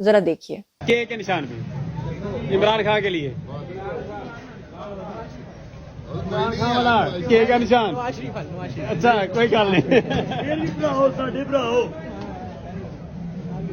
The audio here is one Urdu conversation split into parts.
ذرا دیکھیے. کے نشان بھی عمران خان کے لیے عمران خان والا کے کا نشان. اچھا کوئی گل نہیں.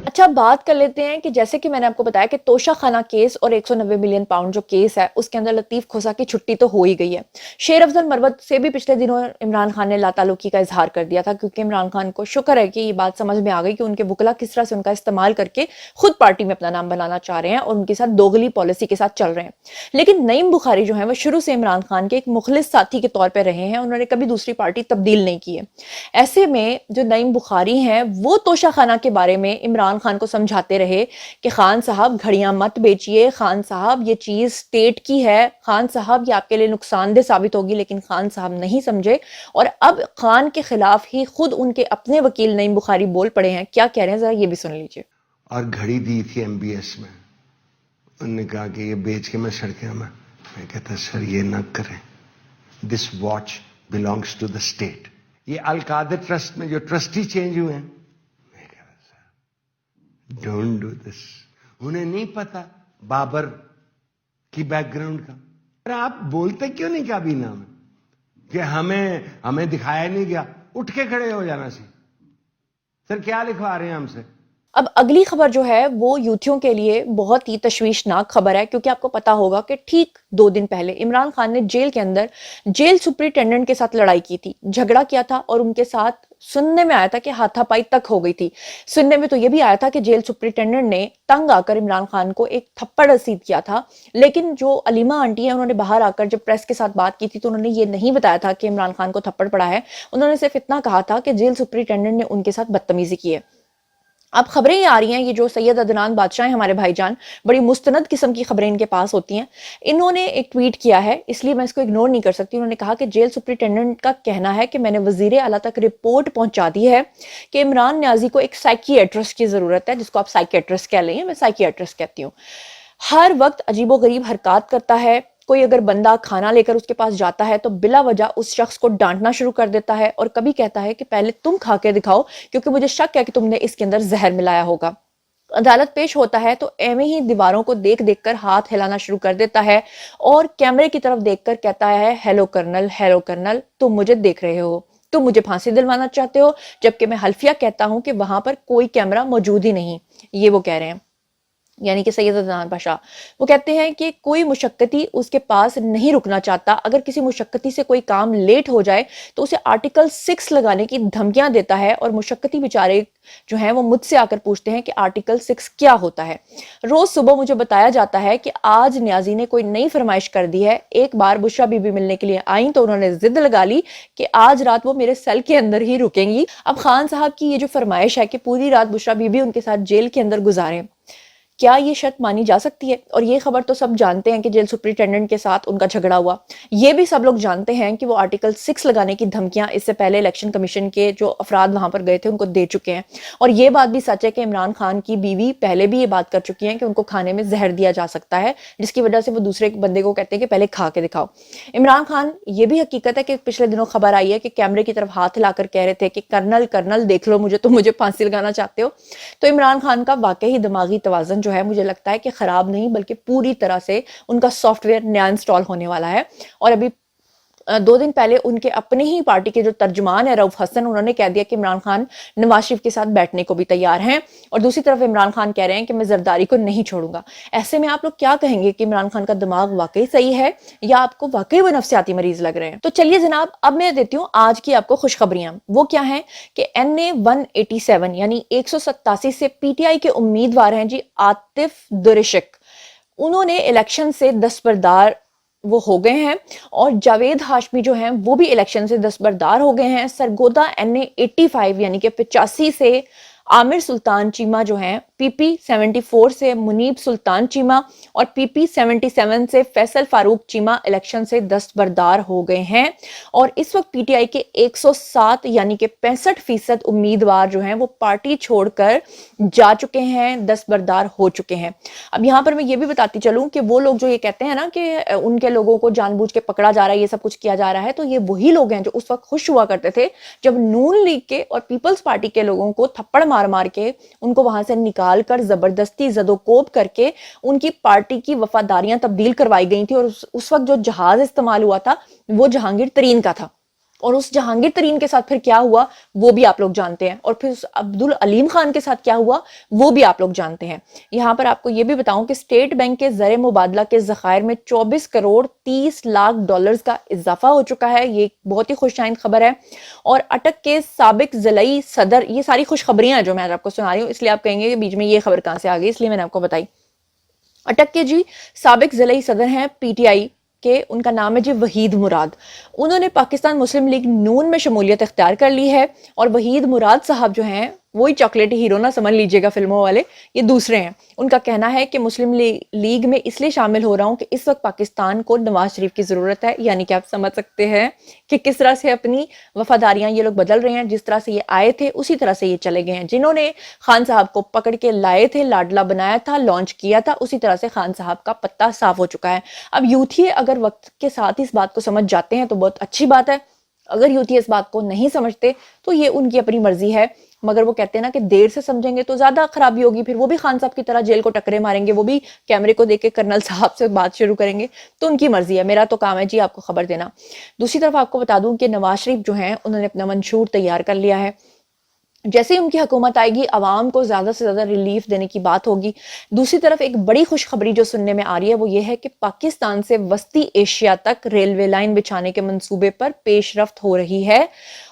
اچھا بات کر لیتے ہیں کہ جیسے کہ میں نے آپ کو بتایا کہ توشہ خانہ کیس اور 190 ملین پاؤنڈ جو کیس ہے اس کے اندر لطیف کھوسا کی چھٹی تو ہو ہی گئی ہے. شیر افضل مروت سے بھی پچھلے دنوں عمران خان نے لا تعلقی کا اظہار کر دیا تھا کیونکہ عمران خان کو شکر ہے کہ یہ بات سمجھ میں آ گئی کہ ان کے وکلا کس طرح سے ان کا استعمال کر کے خود پارٹی میں اپنا نام بنانا چاہ رہے ہیں اور ان کے ساتھ دوغلی پالیسی کے ساتھ چل رہے ہیں. لیکن نعیم بخاری جو ہیں وہ شروع سے عمران خان کے ایک مخلص ساتھی کے طور پہ رہے ہیں, انہوں نے کبھی دوسری پارٹی تبدیل نہیں کی ہے. ایسے میں جو نعیم بخاری ہیں وہ توشہ خانہ کے بارے میں عمران خان کو سمجھاتے رہے کہ خان صاحب گھڑیاں مت بیچیے, خان صاحب یہ چیز اسٹیٹ کی ہے, خان صاحب یہ آپ کے لیے نقصان دہ ثابت ہوگی. لیکن خان صاحب نہیں سمجھے اور اب خان کے خلاف ہی خود ان کے اپنے وکیل نعیم بخاری بول پڑے ہیں. کیا کہہ رہے ہیں ذرا یہ بھی سن لیجیے. اور گھڑی دی تھی MBS میں, انہوں نے کہا کہ یہ بیچ کے میں سڑکیں میں کہتا سر یہ نہ کریں, this watch belongs to the state. یہ القادر ٹرسٹ میں جو ٹرسٹی چینج ہوئے ہیں, میں کہا سر ڈونٹ ڈو دس. انہیں نہیں پتا بابر کی بیک گراؤنڈ کا. آپ بولتے کیوں نہیں کابینہ میں کہ ہمیں دکھایا نہیں گیا, اٹھ کے کھڑے ہو جانا سی. سر کیا لکھوا رہے ہیں ہم سے؟ اب اگلی خبر جو ہے وہ یوتھیوں کے لیے بہت ہی تشویشناک خبر ہے کیونکہ آپ کو پتا ہوگا کہ ٹھیک 2 دن پہلے عمران خان نے جیل کے اندر جیل سپرنٹینڈنٹ کے ساتھ لڑائی کی تھی, جھگڑا کیا تھا اور ان کے ساتھ سننے میں آیا تھا کہ ہاتھا پائی تک ہو گئی تھی. سننے میں تو یہ بھی آیا تھا کہ جیل سپرنٹینڈنٹ نے تنگ آ کر عمران خان کو ایک تھپڑ رسید کیا تھا. لیکن جو علیمہ آنٹی ہیں انہوں نے باہر آ کر جب پریس کے ساتھ بات کی تھی تو انہوں نے یہ نہیں بتایا تھا کہ عمران خان کو تھپڑ پڑا ہے. انہوں نے صرف اتنا کہا تھا کہ جیل سپرنٹینڈنٹ نے ان کے ساتھ بدتمیزی کی ہے. اب خبریں یہ آ رہی ہیں, یہ جو سید عدنان بادشاہ ہیں ہمارے بھائی جان, بڑی مستند قسم کی خبریں ان کے پاس ہوتی ہیں. انہوں نے ایک ٹویٹ کیا ہے, اس لیے میں اس کو اگنور نہیں کر سکتی. انہوں نے کہا کہ جیل سپرنٹینڈنٹ کا کہنا ہے کہ میں نے وزیر اعلیٰ تک رپورٹ پہنچا دی ہے کہ عمران نیازی کو ایک سائیکیٹرسٹ کی ضرورت ہے, جس کو آپ سائیکیٹرسٹ کہہ لیں, میں سائیکیٹرسٹ کہتی ہوں. ہر وقت عجیب و غریب حرکات کرتا ہے. کوئی اگر بندہ کھانا لے کر اس کے پاس جاتا ہے تو بلا وجہ اس شخص کو ڈانٹنا شروع کر دیتا ہے اور کبھی کہتا ہے کہ پہلے تم کھا کے دکھاؤ کیونکہ مجھے شک ہے کہ تم نے اس کے اندر زہر ملایا ہوگا. عدالت پیش ہوتا ہے تو ایویں ہی دیواروں کو دیکھ دیکھ کر ہاتھ ہلانا شروع کر دیتا ہے اور کیمرے کی طرف دیکھ کر کہتا ہے ہیلو کرنل تم مجھے دیکھ رہے ہو, تم مجھے پھانسی دلوانا چاہتے ہو, جبکہ میں حلفیہ کہتا ہوں کہ وہاں پر کوئی کیمرہ موجود ہی نہیں. یہ وہ کہہ رہے ہیں, یعنی کہ سید عدنان پاشا. وہ کہتے ہیں کہ کوئی مشقتی اس کے پاس نہیں رکنا چاہتا. اگر کسی مشقتی سے کوئی کام لیٹ ہو جائے تو اسے آرٹیکل 6 لگانے کی دھمکیاں دیتا ہے اور مشقتی بیچارے جو ہیں وہ مجھ سے آ کر پوچھتے ہیں کہ آرٹیکل 6 کیا ہوتا ہے. روز صبح مجھے بتایا جاتا ہے کہ آج نیازی نے کوئی نئی فرمائش کر دی ہے. ایک بار بشرا بی بی ملنے کے لیے آئیں تو انہوں نے ضد لگا لی کہ آج رات وہ میرے سیل کے اندر ہی رکیں گی. اب خان صاحب کی یہ جو فرمائش ہے کہ پوری رات بشرا بی بی ان کے ساتھ جیل کے اندر گزاریں, کیا یہ شرط مانی جا سکتی ہے؟ اور یہ خبر تو سب جانتے ہیں کہ جیل سپرنٹینڈنٹ کے ساتھ ان کا جھگڑا ہوا. یہ بھی سب لوگ جانتے ہیں کہ وہ آرٹیکل 6 لگانے کی دھمکیاں اس سے پہلے الیکشن کمیشن کے جو افراد وہاں پر گئے تھے ان کو دے چکے ہیں. اور یہ بات بھی سچ ہے کہ عمران خان کی بیوی پہلے بھی یہ بات کر چکی ہیں کہ ان کو کھانے میں زہر دیا جا سکتا ہے, جس کی وجہ سے وہ دوسرے بندے کو کہتے ہیں کہ پہلے کھا کے دکھاؤ. عمران خان یہ بھی حقیقت ہے کہ پچھلے دنوں خبر آئی ہے کہ کیمرے کی طرف ہاتھ لا کر کہہ رہے تھے کہ کرنل دیکھ لو مجھے, تم مجھے پھانسی لگانا چاہتے ہو. تو عمران خان کا واقعی دماغی توازن جو ہے مجھے لگتا ہے کہ خراب نہیں بلکہ پوری طرح سے ان کا سافٹ ویئر نیا انسٹال ہونے والا ہے. اور ابھی 2 دن پہلے ان کے اپنے ہی پارٹی کے جو ترجمان ہے رؤف حسن, انہوں نے کہہ دیا کہ عمران خان نواز شریف کے ساتھ بیٹھنے کو بھی تیار ہیں. اور دوسری طرف عمران خان کہہ رہے ہیں کہ میں زرداری کو نہیں چھوڑوں گا. ایسے میں آپ لوگ کیا کہیں گے کہ عمران خان کا دماغ واقعی صحیح ہے یا آپ کو واقعی وہ نفسیاتی مریض لگ رہے ہیں؟ تو چلیے جناب, اب میں دیتی ہوں آج کی آپ کو خوشخبریاں. وہ کیا ہیں کہ NA 187 یعنی 187 سے PTI کے امیدوار ہیں جی عاطف درشک. انہوں نے الیکشن سے دستبردار وہ ہو گئے ہیں اور جاوید ہاشمی جو ہیں وہ بھی الیکشن سے دستبردار ہو گئے ہیں. سرگودا NA 85 یعنی کہ 85 سے عامر سلطان چیمہ جو ہیں, PP 74 سے منیب سلطان چیمہ اور PP 77 سے فیصل فاروق چیمہ الیکشن سے دستبردار ہو گئے ہیں. اور اس وقت PTI کے 107 یعنی کہ 65% امیدوار جو ہیں وہ پارٹی چھوڑ کر جا چکے ہیں, دستبردار ہو چکے ہیں. اب یہاں پر میں یہ بھی بتاتی چلوں کہ وہ لوگ جو یہ کہتے ہیں نا کہ ان کے لوگوں کو جان بوجھ کے پکڑا جا رہا ہے, یہ سب کچھ کیا جا رہا ہے, تو یہ وہی لوگ ہیں جو اس وقت خوش ہوا کرتے تھے جب نون لیگ کے اور پیپلز پارٹی کے لوگوں کو تھپڑ مار مار کے ان کو وہاں سے نکال کر زبردستی زد و کوب کر کے ان کی پارٹی کی وفاداریاں تبدیل کروائی گئی تھی, اور اس وقت جو جہاز استعمال ہوا تھا وہ جہانگیر ترین کا تھا, اور اس جہانگیر ترین کے ساتھ پھر کیا ہوا وہ بھی آپ لوگ جانتے ہیں, اور پھر اس عبدالعلیم خان کے ساتھ کیا ہوا وہ بھی آپ لوگ جانتے ہیں. یہاں پر آپ کو یہ بھی بتاؤں کہ اسٹیٹ بینک کے زر مبادلہ کے ذخائر میں 24 کروڑ 30 لاکھ ڈالرز کا اضافہ ہو چکا ہے. یہ بہت ہی خوش آئند خبر ہے. اور اٹک کے سابق ضلعی صدر, یہ ساری خوشخبریاں ہیں جو میں آپ کو سنا رہی ہوں, اس لیے آپ کہیں گے کہ بیچ میں یہ خبر کہاں سے آ گئی, اس لیے میں نے آپ کو بتائی. اٹک کے جی سابق ضلعی صدر ہیں پی ٹی آئی کہ ان کا نام ہے جی وحید مراد. انہوں نے پاکستان مسلم لیگ نون میں شمولیت اختیار کر لی ہے, اور وحید مراد صاحب جو ہیں وہی چاکلیٹی ہیرو نہ سمجھ لیجئے گا فلموں والے, یہ دوسرے ہیں. ان کا کہنا ہے کہ مسلم لیگ میں اس لیے شامل ہو رہا ہوں کہ اس وقت پاکستان کو نواز شریف کی ضرورت ہے. یعنی کہ آپ سمجھ سکتے ہیں کہ کس طرح سے اپنی وفاداریاں یہ لوگ بدل رہے ہیں. جس طرح سے یہ آئے تھے اسی طرح سے یہ چلے گئے ہیں. جنہوں نے خان صاحب کو پکڑ کے لائے تھے, لاڈلا بنایا تھا, لانچ کیا تھا, اسی طرح سے خان صاحب کا پتہ صاف ہو چکا ہے. اب یوتھی اگر وقت کے ساتھ اس بات کو سمجھ جاتے ہیں تو بہت اچھی بات ہے. اگر یوتھی اس بات کو نہیں سمجھتے تو یہ ان کی اپنی مرضی ہے, مگر وہ کہتے ہیں نا کہ دیر سے سمجھیں گے تو زیادہ خرابی ہوگی. پھر وہ بھی خان صاحب کی طرح جیل کو ٹکرے ماریں گے, وہ بھی کیمرے کو دیکھ کے کرنل صاحب سے بات شروع کریں گے. تو ان کی مرضی ہے, میرا تو کام ہے جی آپ کو خبر دینا. دوسری طرف آپ کو بتا دوں کہ نواز شریف جو ہیں انہوں نے اپنا منشور تیار کر لیا ہے. جیسے ہی ان کی حکومت آئے گی عوام کو زیادہ سے زیادہ ریلیف دینے کی بات ہوگی. دوسری طرف ایک بڑی خوشخبری جو سننے میں آ رہی ہے وہ یہ ہے کہ پاکستان سے وسطی ایشیا تک ریلوے لائن بچھانے کے منصوبے پر پیش رفت ہو رہی ہے,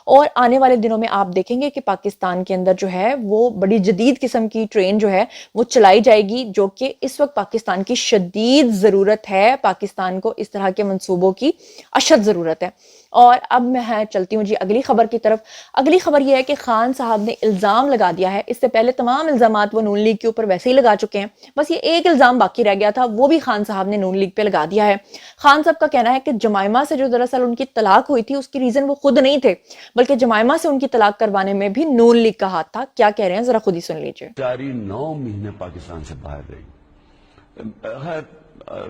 اور آنے والے دنوں میں آپ دیکھیں گے کہ پاکستان کے اندر جو ہے وہ بڑی جدید قسم کی ٹرین جو ہے وہ چلائی جائے گی, جو کہ اس وقت پاکستان کی شدید ضرورت ہے. پاکستان کو اس طرح کے منصوبوں کی اشد ضرورت ہے. اور اب میں چلتی ہوں جی اگلی خبر کی طرف. اگلی خبر یہ ہے کہ خان صاحب نے الزام لگا دیا ہے. اس سے پہلے تمام الزامات وہ نون لیگ کے اوپر ویسے ہی لگا چکے ہیں, بس یہ ایک الزام باقی رہ گیا تھا, وہ بھی خان صاحب نے نون لیگ پہ لگا دیا ہے. خان صاحب کا کہنا ہے کہ جمائمہ سے جو دراصل ان کی طلاق ہوئی تھی اس کی ریزن وہ خود نہیں تھے, بلکہ جمائمہ سے ان کی طلاق کروانے میں بھی نون لیگ کا ہاتھ تھا. کیا کہہ رہے ہیں ذرا خود ہی سن لیجئے. 9 مہینے پاکستان سے باہر رہی.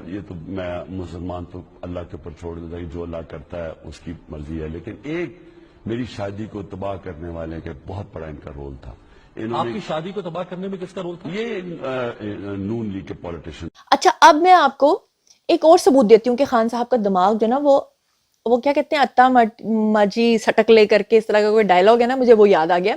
یہ تو میں مسلمان تو اللہ کے اوپر چھوڑ دیتا کہ جو اللہ کرتا ہے اس کی مرضی ہے, لیکن ایک میری شادی کو تباہ کرنے والے کے بہت بڑا ان کا رول تھا. آپ کی شادی کو تباہ کرنے میں کس کا رول تھا؟ یہ نون لیگ کے پولیٹیشین. اچھا اب میں آپ کو ایک اور ثبوت دیتی ہوں کہ خان صاحب کا دماغ جو نا وہ کیا کہتے ہیں اتا مجی سٹک لے کر کے اس طرح کا کوئی ڈائلاگ ہے نا, مجھے وہ یاد آ گیا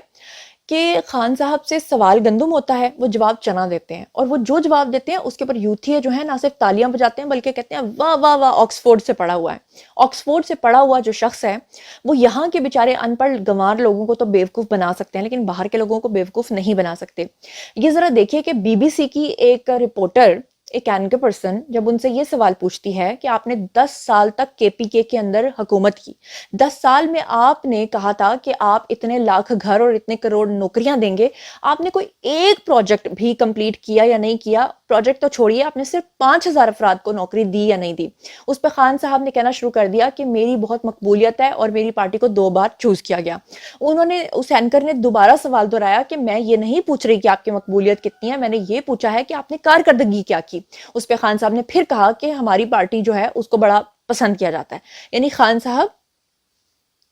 کہ خان صاحب سے سوال گندم ہوتا ہے, وہ جواب چنا دیتے ہیں, اور وہ جو جواب دیتے ہیں اس کے اوپر یوتھی جو ہے نہ صرف تالیاں بجاتے ہیں بلکہ کہتے ہیں واہ واہ واہ آکسفورڈ سے پڑھا ہوا ہے. آکسفورڈ سے پڑھا ہوا جو شخص ہے وہ یہاں کے بیچارے ان پڑھ گنوار لوگوں کو تو بیوقوف بنا سکتے ہیں, لیکن باہر کے لوگوں کو بیوقوف نہیں بنا سکتے. یہ ذرا دیکھیے کہ بی بی سی کی ایک رپورٹر, ایک اینکر پرسن, جب ان سے یہ سوال پوچھتی ہے کہ آپ نے 10 سال تک کے پی کے اندر حکومت کی, 10 سال میں آپ نے کہا تھا کہ آپ اتنے لاکھ گھر اور اتنے کروڑ نوکریاں دیں گے, آپ نے کوئی ایک پروجیکٹ بھی کمپلیٹ کیا یا نہیں کیا؟ پروجیکٹ تو چھوڑیے, آپ نے صرف 5000 افراد کو نوکری دی یا نہیں دی؟ اس پہ خان صاحب نے کہنا شروع کر دیا کہ میری بہت مقبولیت ہے اور میری پارٹی کو 2 بار چوز کیا گیا. انہوں نے, اس اینکر نے دوبارہ سوال دہرایا کہ میں یہ نہیں پوچھ رہی کہ آپ کی مقبولیت کتنی ہے, میں نے یہ پوچھا ہے کہ آپ نے کارکردگی کیا کی. اس پہ خان صاحب نے پھر کہا کہ ہماری پارٹی جو ہے اس کو بڑا پسند کیا جاتا ہے. یعنی خان صاحب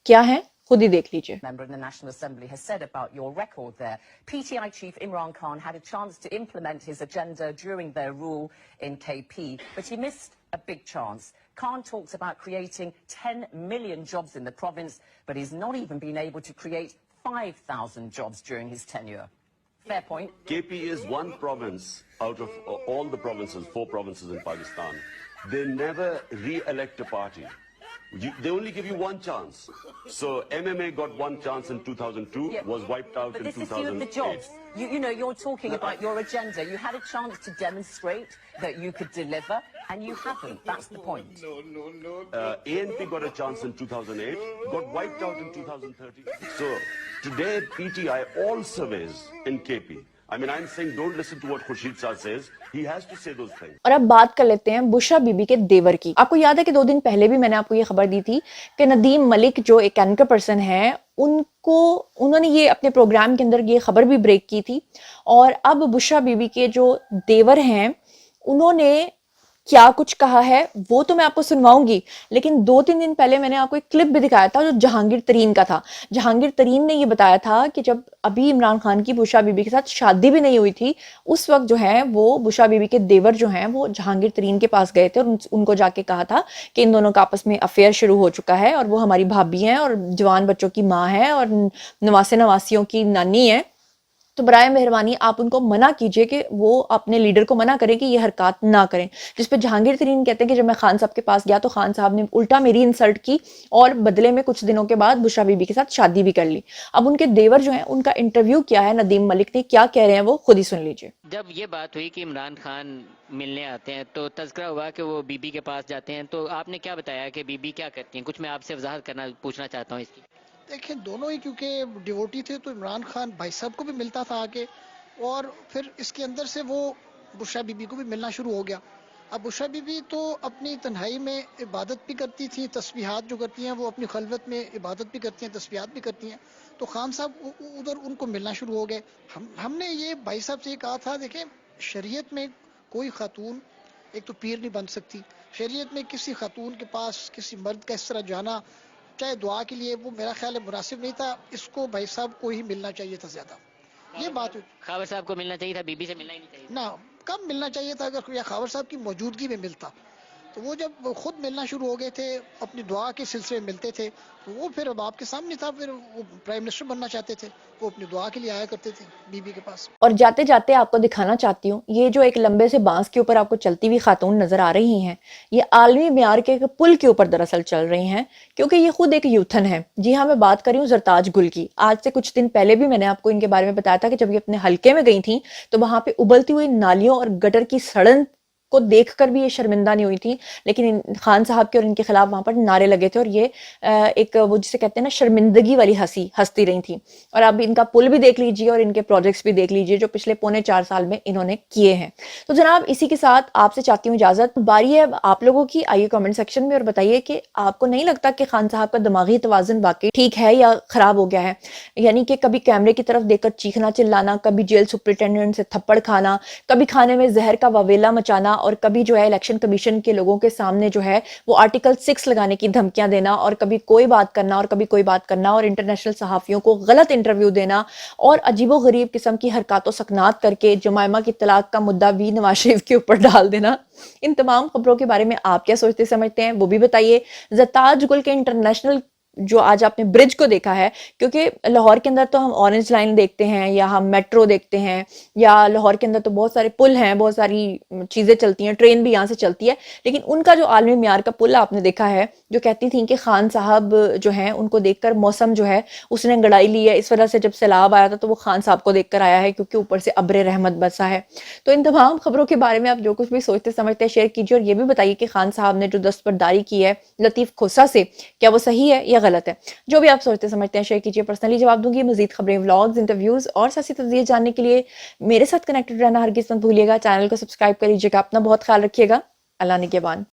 کیا ہیں خود ہی دیکھ لیجئے. Member in the National Assembly has said about your record there. PTI chief Imran Khan had a chance to implement his agenda during their rule in KP, but he missed a big chance. Khan talks about creating 10 million jobs in the province, but he's not even been able to create 5,000 jobs during his tenure. Fair point. KP is one province out of all the provinces, 4 provinces in Pakistan. They never re-elect a party. They only give you one chance. So MMA got one chance in 2002, was wiped out in 2008. But this is few of the jobs. You know, you're talking about your agenda. You had a chance to demonstrate that you could deliver, and you haven't. That's the point. No. ANP got a chance in 2008, got wiped out in 2013. So today, PTI, all surveys in KP. I mean, I'm saying don't listen to what Khurshid Shah says. He has to say those things. اور اب بات کر لیتے ہیں بشرا بی بی کے دیور کی. آپ کو یاد ہے کہ 2 دن پہلے بھی میں نے آپ کو یہ خبر دی تھی کہ ندیم ملک جو ایک اینکر پرسن ہے, انہوں نے یہ اپنے پروگرام کے اندر یہ خبر بھی بریک کی تھی. اور اب بشرا بی بی کے جو دیور ہیں انہوں نے کیا کچھ کہا ہے وہ تو میں آپ کو سنواؤں گی، لیکن 2-3 دن پہلے میں نے آپ کو ایک کلپ بھی دکھایا تھا جو جہانگیر ترین کا تھا. جہانگیر ترین نے یہ بتایا تھا کہ جب ابھی عمران خان کی بشرا بی بی کے ساتھ شادی بھی نہیں ہوئی تھی، اس وقت جو ہے وہ بشرا بی بی کے دیور جو ہیں وہ جہانگیر ترین کے پاس گئے تھے اور ان کو جا کے کہا تھا کہ ان دونوں کا آپس میں افیئر شروع ہو چکا ہے اور وہ ہماری بھابھی ہیں اور جوان بچوں کی ماں ہے اور نواسے نواسیوں کی نانی ہے، تو برائے مہربانی آپ ان کو منع کیجئے کہ وہ اپنے لیڈر کو منع کریں کہ یہ حرکات نہ کریں. جس پہ جہانگیر ترین کہتے ہیں کہ جب میں خان صاحب کے پاس گیا تو خان صاحب نے الٹا میری انسلٹ کی اور بدلے میں کچھ دنوں کے بعد بشرا بی بی کے ساتھ شادی بھی کر لی. اب ان کے دیور جو ہیں ان کا انٹرویو کیا ہے ندیم ملک نے، کیا کہہ رہے ہیں وہ خود ہی سن لیجئے. جب یہ بات ہوئی کہ عمران خان ملنے آتے ہیں تو تذکرہ ہوا کہ وہ بی بی کے پاس جاتے ہیں، تو آپ نے کیا بتایا کہ بی بی کیا کرتی ہیں؟ کچھ میں آپ سے وضاحت پوچھنا چاہتا ہوں اس کی. دیکھیں دونوں ہی کیونکہ ڈیوٹی تھے تو عمران خان بھائی صاحب کو بھی ملتا تھا آگے، اور پھر اس کے اندر سے وہ بشرا بی بی کو بھی ملنا شروع ہو گیا. اب بشرا بی بی تو اپنی تنہائی میں عبادت بھی کرتی تھیں، تسبیحات جو کرتی ہیں وہ اپنی خلوت میں عبادت بھی کرتی ہیں، تسبیحات بھی کرتی ہیں. تو خان صاحب ادھر ان کو ملنا شروع ہو گئے. ہم نے یہ بھائی صاحب سے یہ کہا تھا، دیکھیں شریعت میں کوئی خاتون ایک تو پیر نہیں بن سکتی. شریعت میں کسی خاتون کے پاس کسی مرد کا اس طرح جانا چاہے دعا کے لیے، وہ میرا خیال ہے مناسب نہیں تھا. اس کو بھائی صاحب کو ہی ملنا چاہیے تھا زیادہ. یہ بات خاور صاحب کو ملنا چاہیے تھا، بی بی سے ملنا ہی نہیں چاہیے. نہ کب ملنا چاہیے تھا، اگر یا خاور صاحب کی موجودگی میں ملتا. تو وہ جب خود ملنا شروع ہو گئے تھے، اپنی دعا کے سلسلے میں ملتے تھے، تو وہ پھر اب آپ کے سامنے تھا. پھر وہ پرائم منسٹر بننا چاہتے تھے، وہ اپنی دعا کے لیے آیا کرتے تھے بی بی کے پاس. اور جاتے جاتے آپ کو دکھانا چاہتی ہوں، یہ جو ایک لمبے سے بانس کے اوپر آپ کو چلتی ہوئی خاتون نظر آ رہی ہیں، یہ عالمی معیار کے ایک پل کے اوپر دراصل چل رہی ہیں، کیونکہ یہ خود ایک یوتھن ہے. جی ہاں، میں بات کر رہی ہوں زرتاج گل کی. آج سے کچھ دن پہلے بھی میں نے آپ کو ان کے بارے میں بتایا تھا کہ جب یہ اپنے حلقے میں گئی تھیں تو وہاں پہ ابلتی ہوئی نالیوں اور گٹر کی سڑن کو دیکھ کر بھی یہ شرمندہ نہیں ہوئی تھی، لیکن خان صاحب کے اور ان کے خلاف وہاں پر نعرے لگے تھے اور یہ ایک وہ جسے کہتے ہیں نا شرمندگی والی ہنستی رہی تھی. اور اب ان کا پل بھی دیکھ لیجئے اور ان کے پروجیکٹس بھی دیکھ لیجئے جو پچھلے 4.25 سال میں انہوں نے کیے ہیں. تو جناب اسی کے ساتھ آپ سے چاہتی ہوں اجازت. باری ہے آپ لوگوں کی، آئیے کمنٹ سیکشن میں اور بتائیے کہ آپ کو نہیں لگتا کہ خان صاحب کا دماغی توازن واقعی ٹھیک ہے یا خراب ہو گیا ہے؟ یعنی کہ کبھی کیمرے کی طرف دیکھ کر چیخنا چلانا، کبھی جیل سپرنٹینڈنٹ سے تھپڑ کھانا، کبھی کھانے میں زہر کا واویلا مچانا، اور کبھی جو ہے الیکشن کمیشن کے لوگوں کے سامنے جو ہے وہ آرٹیکل 6 لگانے کی دھمکیاں دینا، اور کبھی کوئی بات کرنا اور کبھی کوئی بات کرنا، اور انٹرنیشنل صحافیوں کو غلط انٹرویو دینا، اور عجیب و غریب قسم کی حرکات و سکنات کر کے جمائمہ کی طلاق کا مدعا بھی نواز شریف کے اوپر ڈال دینا. ان تمام خبروں کے بارے میں آپ کیا سوچتے سمجھتے ہیں وہ بھی بتائیے. زرتاج گل کے انٹرنیشنل جو آج آپ نے برج کو دیکھا ہے، کیونکہ لاہور کے اندر تو ہم اورنج لائن دیکھتے ہیں یا ہم میٹرو دیکھتے ہیں، یا لاہور کے اندر تو بہت سارے پل ہیں، بہت ساری چیزیں چلتی ہیں، ٹرین بھی یہاں سے چلتی ہے، لیکن ان کا جو عالمی معیار کا پل آپ نے دیکھا ہے جو کہتی تھیں کہ خان صاحب جو ہیں ان کو دیکھ کر موسم جو ہے اس نے گڑائی لی ہے، اس وجہ سے جب سیلاب آیا تھا تو وہ خان صاحب کو دیکھ کر آیا ہے کیونکہ اوپر سے ابر رحمت برسا ہے. تو ان تمام خبروں کے بارے میں آپ جو کچھ بھی سوچتے سمجھتے ہیں شیئر کیجیے، اور یہ بھی بتائیے کہ خان صاحب نے جو دستبرداری کی ہے لطیف کھوسہ سے، کیا وہ صحیح ہے یا غلط ہے؟ جو بھی آپ سوچتے سمجھتے ہیں شیئر کیجیے، پرسنلی جواب دوں گی. مزید خبریں، ولاگز، انٹرویوز اور سیاسی تجزیے جاننے کے لیے میرے ساتھ کنیکٹڈ رہنا ہرگز مت بھولیے گا. چینل کو سبسکرائب کر لیجیے گا. اپنا بہت خیال رکھیے گا. اللہ نگہبان.